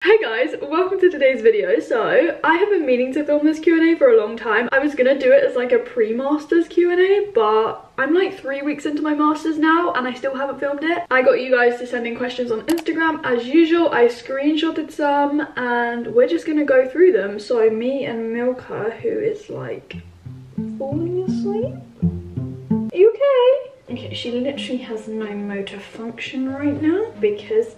Hey guys, welcome to today's video. So I have been meaning to film this Q&A for a long time. I was gonna do it as like a pre-masters Q&A, but I'm like 3 weeks into my masters now and I still haven't filmed it. I got you guys to send in questions on Instagram as usual. I screenshotted some and we're just gonna go through them. So me and Milka, who is like falling asleep. Are you okay? Okay, she literally has no motor function right now because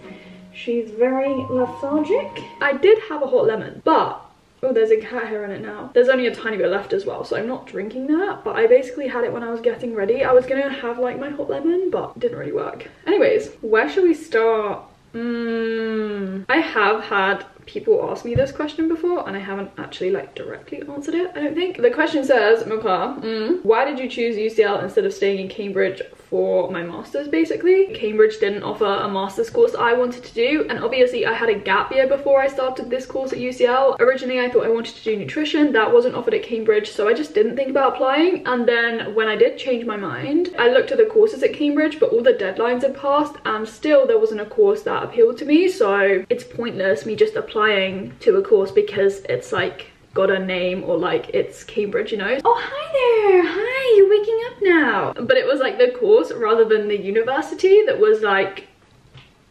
she's very lethargic. I did have a hot lemon, but oh, there's a cat hair in it now. There's only a tiny bit left as well, so I'm not drinking that, but I basically had it when I was getting ready. I was gonna have like my hot lemon, but it didn't really work. Anyways, where should we start? I have had people ask me this question before and I haven't actually like directly answered it, I don't think. The question says, Milka, why did you choose UCL instead of staying in Cambridge for my masters? Basically, Cambridge didn't offer a masters course I wanted to do, and obviously I had a gap year before I started this course at UCL. Originally I thought I wanted to do nutrition. That wasn't offered at Cambridge, so I just didn't think about applying. And then when I did change my mind, I looked at the courses at Cambridge, but all the deadlines had passed and still there wasn't a course that appealed to me, so it's pointless me just applying to a course because it's like got a name or like it's Cambridge, you know. Oh, hi there. Hi, you're waking up now. But it was like the course rather than the university that was like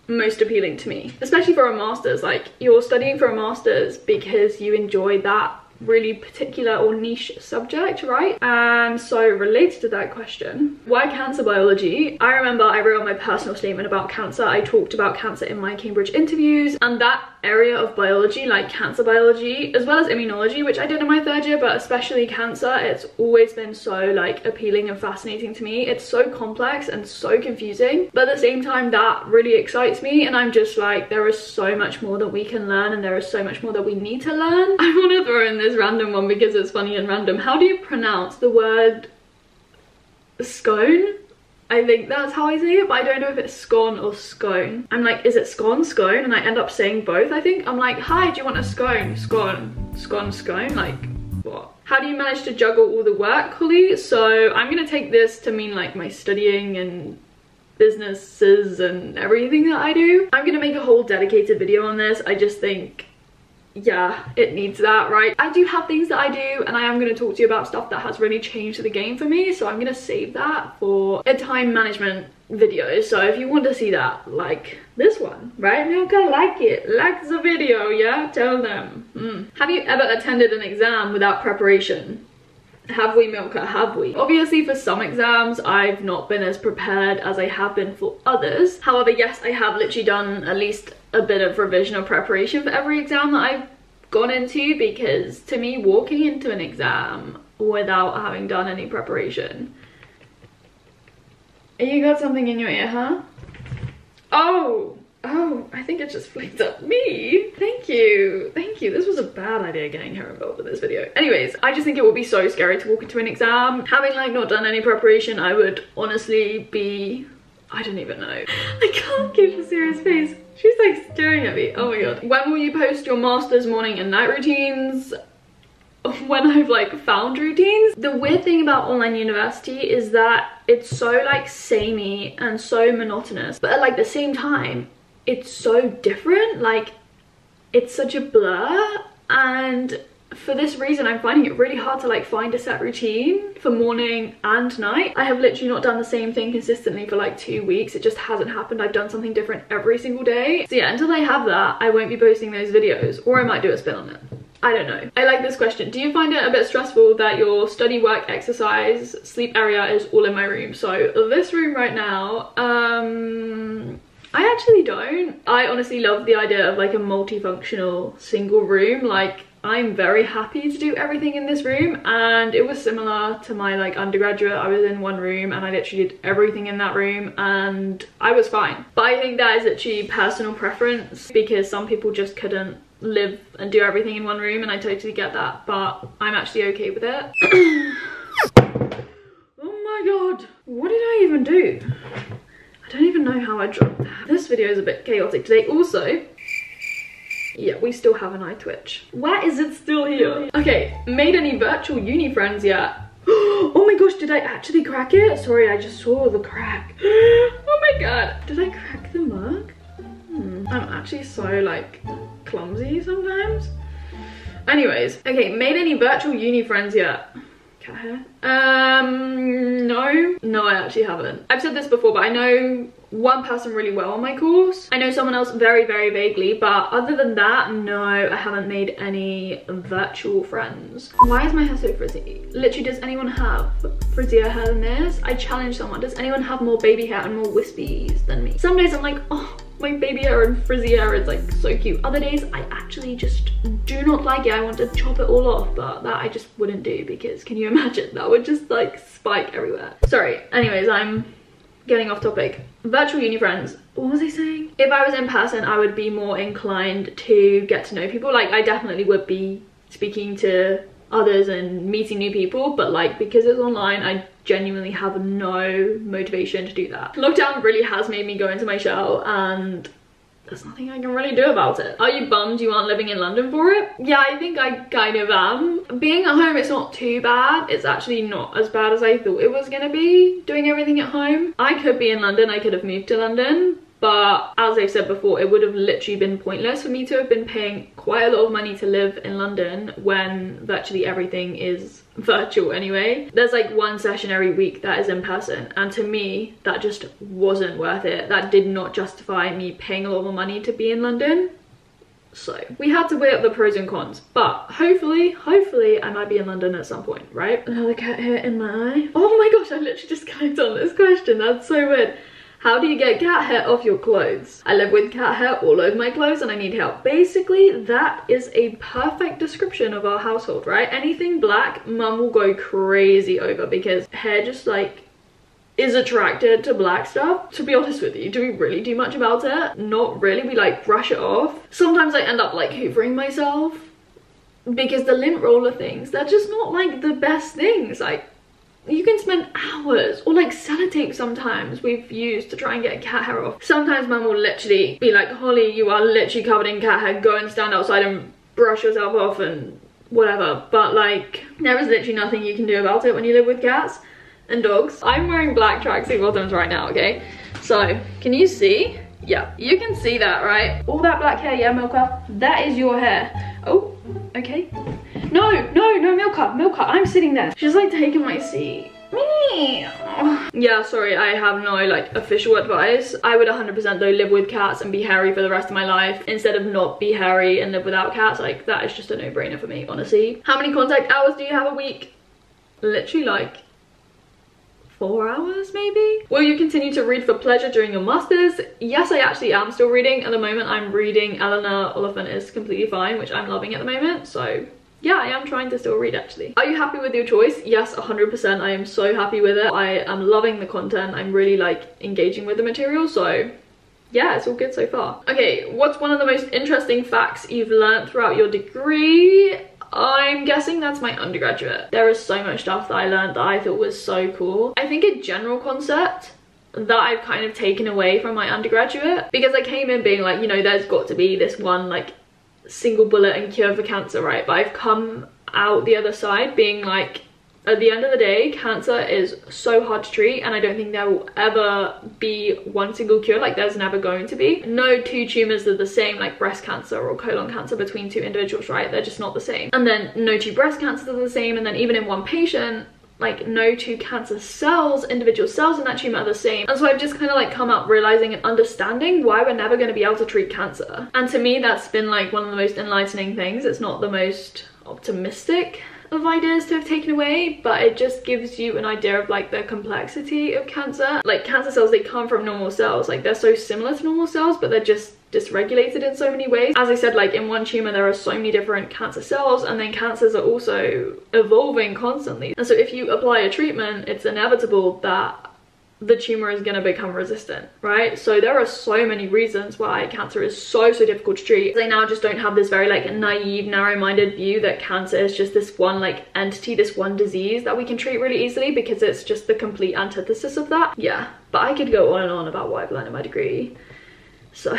most appealing to me, especially for a master's. Like, you're studying for a master's because you enjoy that really particular or niche subject, right? And so related to that question, why cancer biology? I remember I wrote on my personal statement about cancer. I talked about cancer in my Cambridge interviews, and that area of biology, like cancer biology as well as immunology, which I did in my third year, but especially cancer, it's always been so like appealing and fascinating to me. It's so complex and so confusing, but at the same time that really excites me, and I'm just like, there is so much more that we can learn and there is so much more that we need to learn. I want to throw in this random one because it's funny and random. How do you pronounce the word scone? I think that's how I say it, but I don't know if it's scone or scone. I'm like, is it scone, scone? And I end up saying both, I think. I'm like, hi, do you want a scone? Scone, scone, scone, like what? How do you manage to juggle all the work, Holly? So I'm gonna take this to mean like my studying and businesses and everything that I do. I'm gonna make a whole dedicated video on this. I just think, yeah, it needs that, right? I do have things that I do, and I am going to talk to you about stuff that has really changed the game for me, so I'm going to save that for a time management video. So if you want to see that, like this one, right, Milka? Like it, like the video, yeah? Tell them. Have you ever attended an exam without preparation? Have we, Milka? Have we? Obviously for some exams I've not been as prepared as I have been for others. However, yes, I have literally done at least a bit of revision or preparation for every exam that I've gone into, because to me, walking into an exam without having done any preparation. You got something in your ear, huh? Oh, I think it just flicked up me. Thank you. This was a bad idea getting her involved in this video. Anyways, I just think it would be so scary to walk into an exam. Having like not done any preparation, I would honestly be, I don't even know. I can't keep a serious face. She's like staring at me. Oh my god. When will you post your master's morning and night routines? When I've like found routines. The weird thing about online university is that it's so like samey and so monotonous, but at like the same time it's so different. Like, it's such a blur, and for this reason I'm finding it really hard to like find a set routine for morning and night. I have literally not done the same thing consistently for like 2 weeks. It just hasn't happened. I've done something different every single day. So yeah, until I have that, I won't be posting those videos, or I might do a spin on it. I don't know. I like this question. Do you find it a bit stressful that your study, work, exercise, sleep area is all in my room? So this room right now, I actually don't. I honestly love the idea of like a multifunctional single room. Like, I'm very happy to do everything in this room, and it was similar to my like undergraduate. I was in one room and I literally did everything in that room and I was fine. But I think that is literally personal preference, because some people just couldn't live and do everything in one room, and I totally get that, but I'm actually okay with it. Oh my god, what did I even do? I don't even know how I dropped that. This video is a bit chaotic today. Also, yeah, we still have an eye twitch. Why is it still here? Okay, made any virtual uni friends yet? Oh my gosh, did I actually crack it? Sorry, I just saw the crack. Oh my god, did I crack the mug? I'm actually so like clumsy sometimes. Anyways, okay, made any virtual uni friends yet? Cat hair? No, I actually haven't. I've said this before, but I know one person really well on my course. I know someone else very, very vaguely, but other than that, no, I haven't made any virtual friends. Why is my hair so frizzy? Literally, does anyone have frizzier hair than this? I challenge someone. Does anyone have more baby hair and more wispies than me? Some days I'm like, oh, my baby hair and frizzy hair is like so cute. Other days I actually just do not like it. I want to chop it all off, but that I just wouldn't do because can you imagine? That would just like spike everywhere. Sorry. Anyways, I'm getting off topic. Virtual uni friends. What was I saying? If I was in person, I would be more inclined to get to know people. Like I definitely would be speaking to others and meeting new people, but like because it's online, I genuinely have no motivation to do that. Lockdown really has made me go into my shell and there's nothing I can really do about it. Are you bummed you aren't living in London for it? Yeah, I think I kind of am. Being at home, it's not too bad. It's actually not as bad as I thought it was gonna be, doing everything at home. I could be in London, I could have moved to London, but as I said before, it would have literally been pointless for me to have been paying quite a lot of money to live in London when virtually everything is virtual anyway. There's like one session every week that is in person, and to me that just wasn't worth it. That did not justify me paying a lot more money to be in London. So we had to weigh up the pros and cons, but hopefully I might be in London at some point, right? Another cat hair in my eye. Oh my gosh, I literally just clicked on this question. That's so weird. How do you get cat hair off your clothes? I live with cat hair all over my clothes and I need help. Basically, that is a perfect description of our household, right? Anything black, mum will go crazy over because hair just like is attracted to black stuff. To be honest with you, do we really do much about it? Not really. We like brush it off. Sometimes I end up like hoovering myself because the lint roller things, they're just not like the best things. Like, you can spend hours, or like sellotape sometimes we've used to try and get cat hair off. Sometimes mum will literally be like, Holly, you are literally covered in cat hair, go and stand outside and brush yourself off and whatever. But like, there is literally nothing you can do about it when you live with cats and dogs. I'm wearing black tracksuit bottoms right now, okay? So, can you see? Yeah, you can see that, right? All that black hair, yeah, Milka? That is your hair. Oh, okay. No, Milka, I'm sitting there. She's like taking my seat. Me. Yeah, sorry, I have no like official advice. I would 100% though live with cats and be hairy for the rest of my life instead of not be hairy and live without cats. Like, that is just a no-brainer for me, honestly. How many contact hours do you have a week? Literally like 4 hours maybe? Will you continue to read for pleasure during your masters? Yes, I actually am still reading. At the moment I'm reading Eleanor Oliphant is Completely Fine, which I'm loving at the moment, so yeah, I am trying to still read actually. Are you happy with your choice? Yes, 100%. I am so happy with it. I am loving the content. I'm really like engaging with the material, so yeah, it's all good so far. Okay, what's one of the most interesting facts you've learned throughout your degree? I'm guessing that's my undergraduate. There is so much stuff that I learned that I thought was so cool. I think a general concept that I've kind of taken away from my undergraduate, because I came in being like, you know, there's got to be this one like single bullet and cure for cancer, right? But I've come out the other side being like, at the end of the day, cancer is so hard to treat, and I don't think there will ever be one single cure. Like, there's never going to be. No two tumors are the same, like breast cancer or colon cancer, between two individuals, right? They're just not the same. And then no two breast cancers are the same, and then even in one patient, like no two cancer cells, individual cells in that tumor are the same. And so I've just kind of like come up realizing and understanding why we're never going to be able to treat cancer. And to me, that's been like one of the most enlightening things. It's not the most optimistic of ideas to have taken away, but it just gives you an idea of like the complexity of cancer. Like, cancer cells, they come from normal cells. Like, they're so similar to normal cells, but they're just dysregulated in so many ways. As I said, like in one tumor there are so many different cancer cells, and then cancers are also evolving constantly. And so if you apply a treatment, it's inevitable that the tumor is going to become resistant, right? So there are so many reasons why cancer is so difficult to treat. They now just don't have this very like naive, narrow-minded view that cancer is just this one like entity, this one disease that we can treat really easily, because it's just the complete antithesis of that. Yeah, but I could go on and on about what I've learned in my degree. So,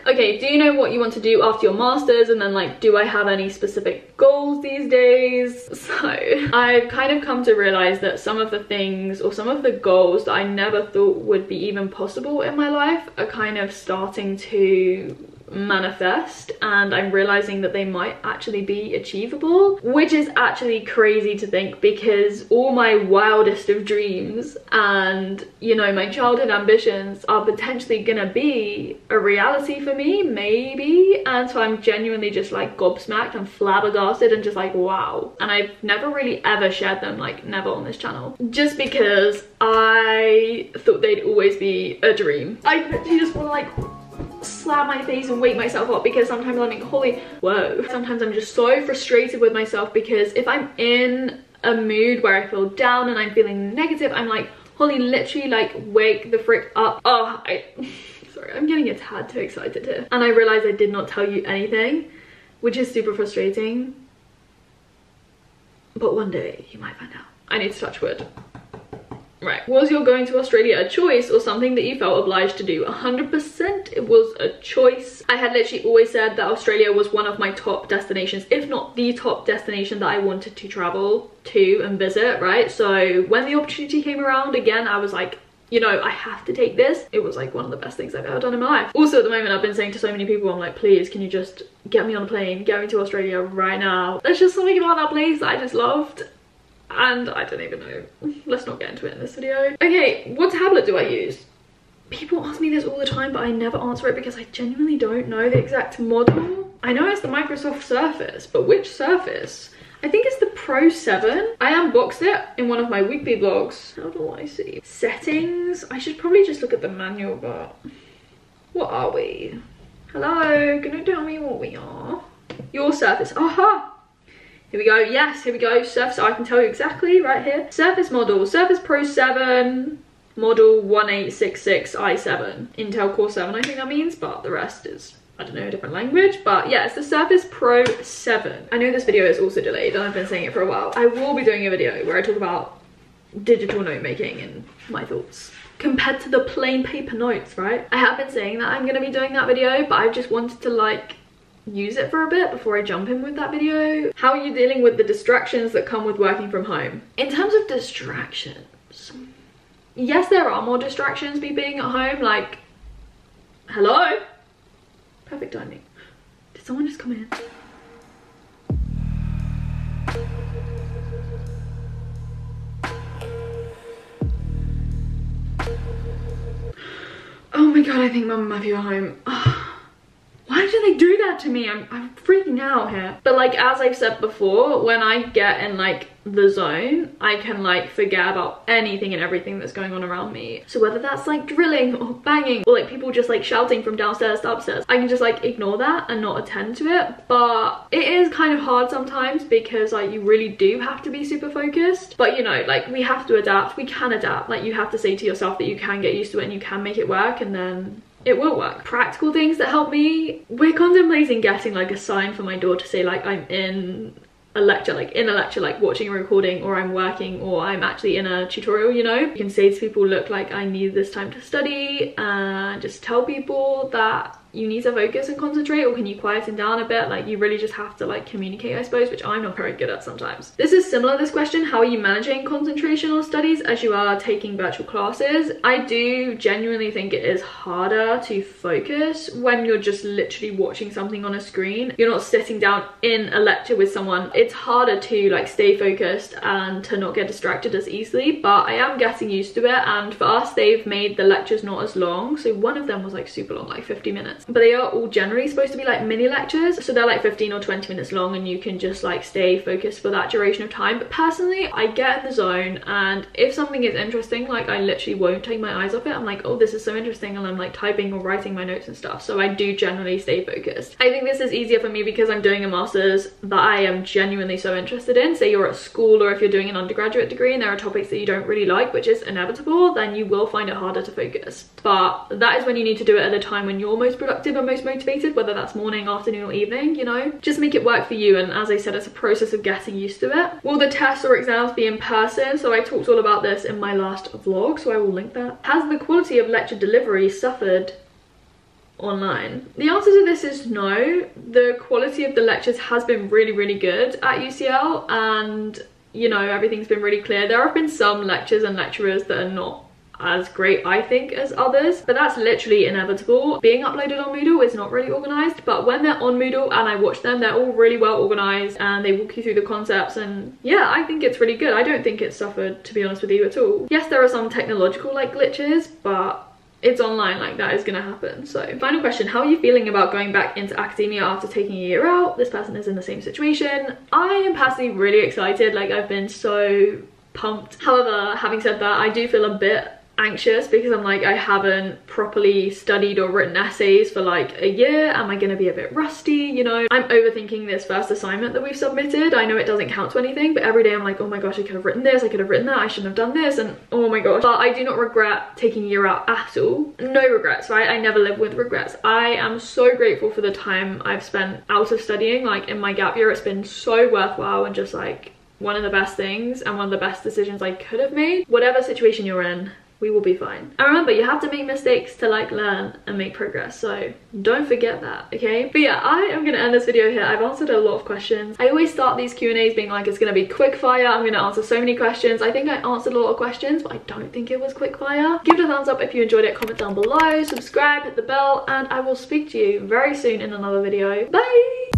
okay, do you know what you want to do after your masters? And then like, do I have any specific goals these days? So I've kind of come to realize that some of the things, or some of the goals that I never thought would be even possible in my life, are kind of starting to manifest, and I'm realizing that they might actually be achievable, which is actually crazy to think, because all my wildest of dreams and, you know, my childhood ambitions are potentially gonna be a reality for me, maybe. And so I'm genuinely just like gobsmacked and flabbergasted and just like, wow. And I've never really ever shared them, like never on this channel, just because I thought they'd always be a dream. I literally just want to like slap my face and wake myself up, because sometimes I'm like, holy whoa. Sometimes I'm just so frustrated with myself, because if I'm in a mood where I feel down and I'm feeling negative, I'm like, holy, literally like wake the frick up. Oh, sorry, I'm getting a tad too excited here. And I realized I did not tell you anything, which is super frustrating. But one day you might find out. I need to touch wood. Right, was your going to Australia a choice or something that you felt obliged to do? 100% it was a choice. I had literally always said that Australia was one of my top destinations, if not the top destination that I wanted to travel to and visit, right? So when the opportunity came around again, I was like, you know, I have to take this. It was like one of the best things I've ever done in my life. Also at the moment, I've been saying to so many people, I'm like, please, can you just get me on a plane, get me to Australia right now? There's just something about that place that I just loved. And I don't even know. Let's not get into it in this video. Okay, what tablet do I use? People ask me this all the time, but I never answer it because I genuinely don't know the exact model. I know it's the Microsoft Surface, but which Surface? I think it's the Pro 7. I unboxed it in one of my weekly vlogs. How do I see? Settings. I should probably just look at the manual, but what are we? Hello, can you tell me what we are? Your Surface. Aha! Here we go. Yes, here we go. Surface, I can tell you exactly right here. Surface model, Surface Pro 7, model 1866 i7. Intel Core 7, I think that means, but the rest is, I don't know, a different language. But yeah, it's the Surface Pro 7. I know this video is also delayed and I've been saying it for a while. I will be doing a video where I talk about digital note making and my thoughts compared to the plain paper notes, right? I have been saying that I'm going to be doing that video, but I just wanted to like use it for a bit before I jump in with that video. How are you dealing with the distractions that come with working from home? In terms of distractions, yes, there are more distractions me being at home, like, hello? Perfect timing. Did someone just come in? Oh my god, I think Mum and Matthew are home. Why do they do that to me? I'm freaking out here. But like, as I've said before, when I get in like the zone, I can like forget about anything and everything that's going on around me. So whether that's like drilling or banging or like people just like shouting from downstairs to upstairs, I can just like ignore that and not attend to it. But it is kind of hard sometimes because like you really do have to be super focused. But you know, like we have to adapt. We can adapt. Like you have to say to yourself that you can get used to it and you can make it work, and then it will work. Practical things that help me. We're contemplating getting like a sign for my door to say like I'm in a lecture, like watching a recording, or I'm working, or I'm actually in a tutorial, you know. You can say to people, look, like I need this time to study, and just tell people that you need to focus and concentrate, or can you quieten down a bit? Like you really just have to like communicate, I suppose, which I'm not very good at sometimes. This is similar, this question. How are you managing concentration on studies as you are taking virtual classes? I do genuinely think it is harder to focus when you're just literally watching something on a screen. You're not sitting down in a lecture with someone. It's harder to like stay focused and to not get distracted as easily, but I am getting used to it. And for us, they've made the lectures not as long. So one of them was like super long, like 50 minutes. But they are all generally supposed to be like mini lectures, so they're like 15 or 20 minutes long, and you can just like stay focused for that duration of time. But personally, I get in the zone, and if something is interesting, like I literally won't take my eyes off it. I'm like, oh, this is so interesting, and I'm like typing or writing my notes and stuff. So I do generally stay focused. I think this is easier for me because I'm doing a master's that I am genuinely so interested in. Say you're at school, or if you're doing an undergraduate degree and there are topics that you don't really like, which is inevitable, then you will find it harder to focus. But that is when you need to do it at a time when you're most productive and most motivated, whether that's morning, afternoon, or evening, you know. Just make it work for you, and as I said, it's a process of getting used to it. Will the tests or exams be in person? So I talked all about this in my last vlog, so I will link that. Has the quality of lecture delivery suffered online? The answer to this is no. The quality of the lectures has been really, really good at UCL, and you know, everything's been really clear. There have been some lectures and lecturers that are not as great, I think, as others, but that's literally inevitable. Being uploaded on Moodle is not really organized, but when they're on Moodle and I watch them, they're all really well organized and they walk you through the concepts, and yeah, I think it's really good. I don't think it suffered, to be honest with you, at all. Yes, there are some technological like glitches, but it's online, like that is gonna happen. So final question, how are you feeling about going back into academia after taking a year out? This person is in the same situation. I am personally really excited, like I've been so pumped. However, having said that, I do feel a bit anxious because I'm like, I haven't properly studied or written essays for like a year. Am I gonna be a bit rusty, you know? I'm overthinking this first assignment that we've submitted. I know it doesn't count to anything, but every day I'm like, oh my gosh, I could have written this, I could have written that, I shouldn't have done this, and oh my gosh. But I do not regret taking a year out at all. No regrets, right? I never live with regrets. I am so grateful for the time I've spent out of studying. Like in my gap year, it's been so worthwhile and just like one of the best things and one of the best decisions I could have made. Whatever situation you're in, we will be fine. And remember, you have to make mistakes to like learn and make progress, so don't forget that, okay? But yeah, I am gonna end this video here. I've answered a lot of questions. I always start these Q&As being like, it's gonna be quick fire, I'm gonna answer so many questions. I think I answered a lot of questions, but I don't think it was quick fire. Give it a thumbs up if you enjoyed it, comment down below, subscribe, hit the bell, and I will speak to you very soon in another video. Bye!